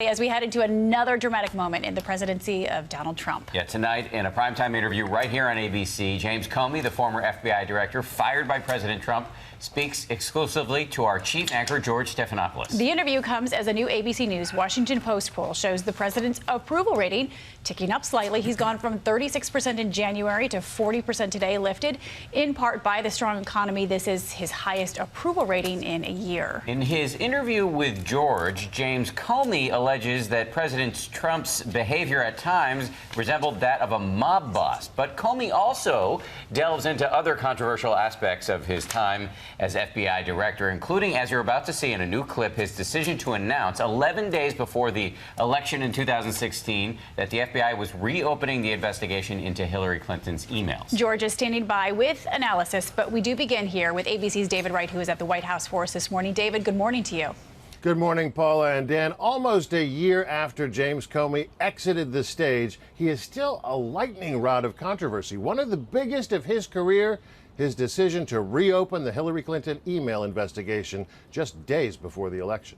As we head into another dramatic moment in the presidency of Donald Trump. Yeah, tonight in a primetime interview right here on ABC, James Comey, the former FBI director fired by President Trump, speaks exclusively to our chief anchor, George Stephanopoulos. The interview comes as a new ABC News Washington Post poll shows the president's approval rating ticking up slightly. He's gone from 36% in January to 40% today, lifted in part by the strong economy. This is his highest approval rating in a year. In his interview with George, James Comey alleges that President Trump's behavior at times resembled that of a mob boss. But Comey also delves into other controversial aspects of his time as FBI director, including, as you're about to see in a new clip, his decision to announce 11 days before the election in 2016 that the FBI was reopening the investigation into Hillary Clinton's emails. George is standing by with analysis, but we do begin here with ABC's David Wright, who is at the White House for us this morning. David, good morning to you. Good morning, Paula and Dan. Almost a year after James Comey exited the stage, he is still a lightning rod of controversy. One of the biggest of his career, his decision to reopen the Hillary Clinton email investigation just days before the election.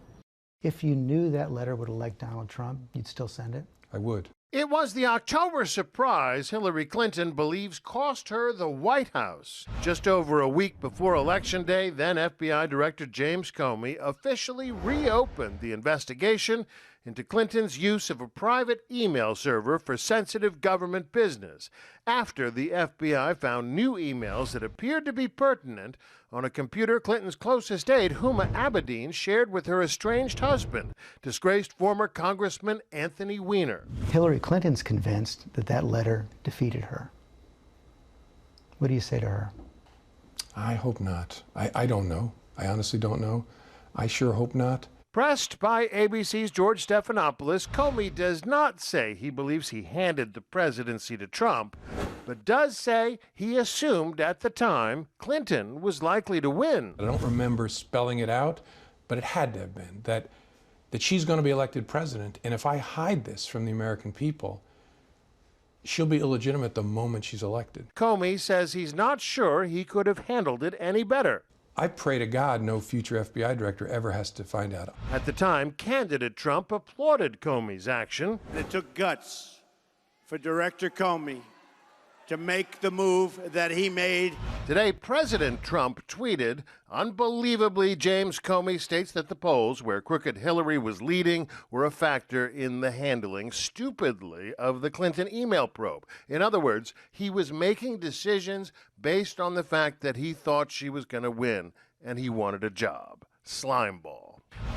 If you knew that letter would elect Donald Trump, you'd still send it? I would. It was the October surprise Hillary Clinton believes cost her the White House. Just over a week before Election Day, then FBI Director James Comey officially reopened the investigation into Clinton's use of a private email server for sensitive government business, after the FBI found new emails that appeared to be pertinent on a computer Clinton's closest aide, Huma Abedin, shared with her estranged husband, disgraced former Congressman Anthony Weiner. Hillary Clinton's convinced that that letter defeated her. What do you say to her? I hope not. I don't know. I honestly don't know. I sure hope not. Pressed by ABC's George Stephanopoulos, Comey does not say he believes he handed the presidency to Trump, but does say he assumed at the time Clinton was likely to win. I don't remember spelling it out, but it had to have been that she's going to be elected president, and if I hide this from the American people, she'll be illegitimate the moment she's elected. Comey says he's not sure he could have handled it any better. I pray to God no future FBI director ever has to find out. At the time, candidate Trump applauded Comey's action. It took guts for Director Comey to make the move that he made. Today, President Trump tweeted, "Unbelievably, James Comey states that the polls, where crooked Hillary was leading, were a factor in the handling, stupidly, of the Clinton email probe." In other words, he was making decisions based on the fact that he thought she was going to win, and he wanted a job. Slimeball.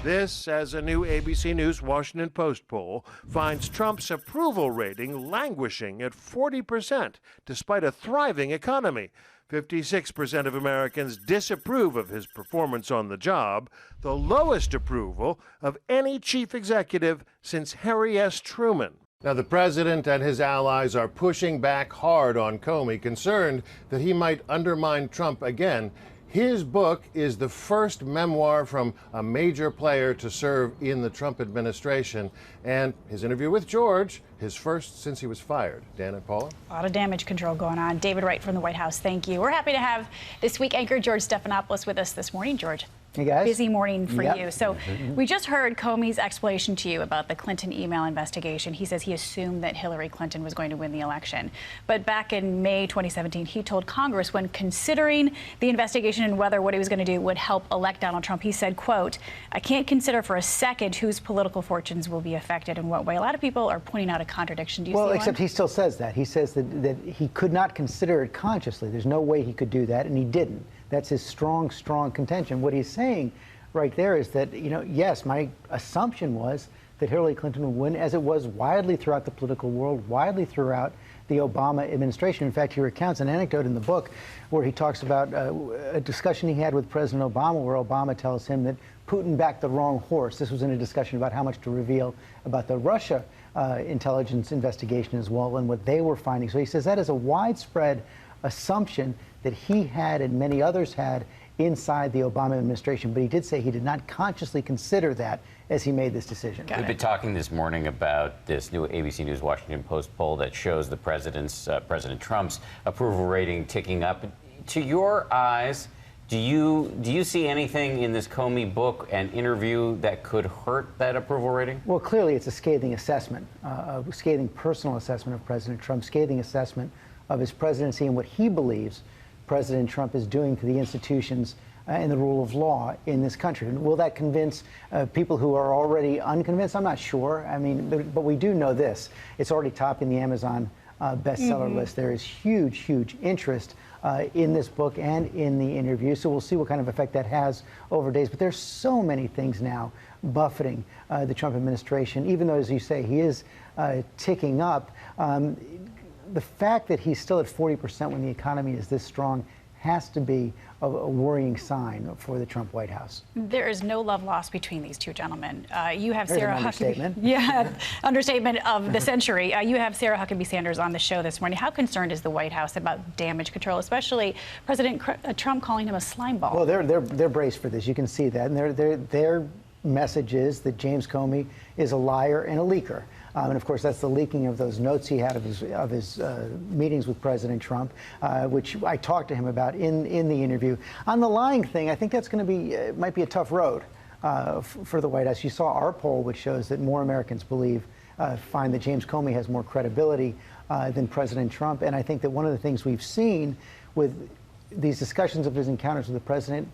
This, as a new ABC News Washington Post poll, finds Trump's approval rating languishing at 40%, despite a thriving economy. 56% of Americans disapprove of his performance on the job, the lowest approval of any chief executive since Harry S. Truman. Now, the president and his allies are pushing back hard on Comey, concerned that he might undermine Trump again. His book is the first memoir from a major player to serve in the Trump administration, and his interview with George, his first since he was fired. Dan and Paula? A lot of damage control going on. David Wright from the White House, thank you. We're happy to have This Week anchor George Stephanopoulos with us this morning. George. Hey, guys. Busy morning for you. So we just heard Comey's explanation to you about the Clinton email investigation. He says he assumed that Hillary Clinton was going to win the election. But back in May 2017, he told Congress when considering the investigation and whether what he was going to do would help elect Donald Trump, he said, quote, "I can't consider for a second whose political fortunes will be affected in what way." A lot of people are pointing out a contradiction. Do you see one? Well, except he still says that. He says that he could not consider it consciously. There's no way he could do that, and he didn't. That's his strong contention. What he's saying right there is that, yes, my assumption was that Hillary Clinton would win, as it was widely throughout the political world, widely throughout the Obama administration. In fact, he recounts an anecdote in the book where he talks about a discussion he had with President Obama, where Obama tells him that Putin backed the wrong horse. This was in a discussion about how much to reveal about the Russia intelligence investigation as well and what they were finding. So he says that is a widespread assumption that he had and many others had inside the Obama administration, but he did say he did not consciously consider that as he made this decision. We've been talking this morning about this new ABC News Washington Post poll that shows the President Trump's approval rating ticking up. To your eyes, Do you see anything in this Comey book and interview that could hurt that approval rating? Well, clearly it's a scathing assessment, a scathing personal assessment of President Trump, scathing assessment of his presidency and what he believes President Trump is doing to the institutions and the rule of law in this country. And will that convince people who are already unconvinced? I'm not sure. I mean, but we do know this. It's already topping the Amazon bestseller list. There is huge, huge interest in this book and in the interview. So we'll see what kind of effect that has over days. But there's so many things now buffeting the Trump administration, even though, as you say, he is ticking up. The fact that he's still at 40% when the economy is this strong has to be a worrying sign for the Trump White House. There is no love lost between these two gentlemen. You have There's Sarah an Huckabee. understatement. Yeah, understatement of the century. You have Sarah Huckabee Sanders on the show this morning. How concerned is the White House about damage control, especially President Trump calling him a slime ball? Well, they're braced for this. You can see that, and their message is that James Comey is a liar and a leaker. And of course, that's the leaking of those notes he had of his meetings with President Trump, which I talked to him about in the interview. On the lying thing, I think that's going to be might be a tough road for the White House. You saw our poll, which shows that more Americans find that James Comey has more credibility than President Trump. And I think that one of the things we've seen with these discussions of his encounters with the president,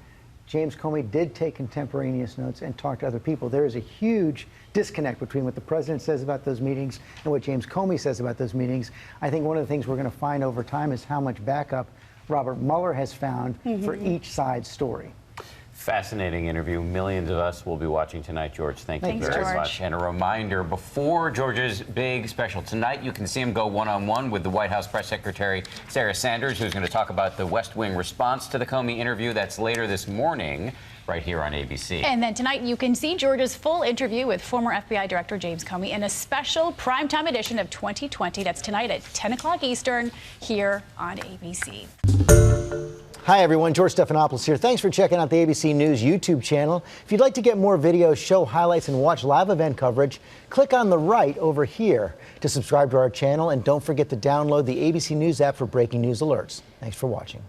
James Comey did take contemporaneous notes and talk to other people. There is a huge disconnect between what the president says about those meetings and what James Comey says about those meetings. I think one of the things we're going to find over time is how much backup Robert Mueller has found for each side's story. Fascinating interview. Millions of us will be watching tonight, George. Thank you very George. much. And a reminder, before George's big special tonight, you can see him go one-on-one with the White House Press Secretary Sarah Sanders, who's going to talk about the West Wing response to the Comey interview. That's later this morning, right here on ABC. And then tonight, you can see George's full interview with former FBI Director James Comey in a special primetime edition of 2020. That's tonight at 10 o'clock Eastern here on ABC. Hi, everyone. George Stephanopoulos here. Thanks for checking out the ABC News YouTube channel. If you'd like to get more videos, show highlights, and watch live event coverage, click on the right over here to subscribe to our channel. And don't forget to download the ABC News app for breaking news alerts. Thanks for watching.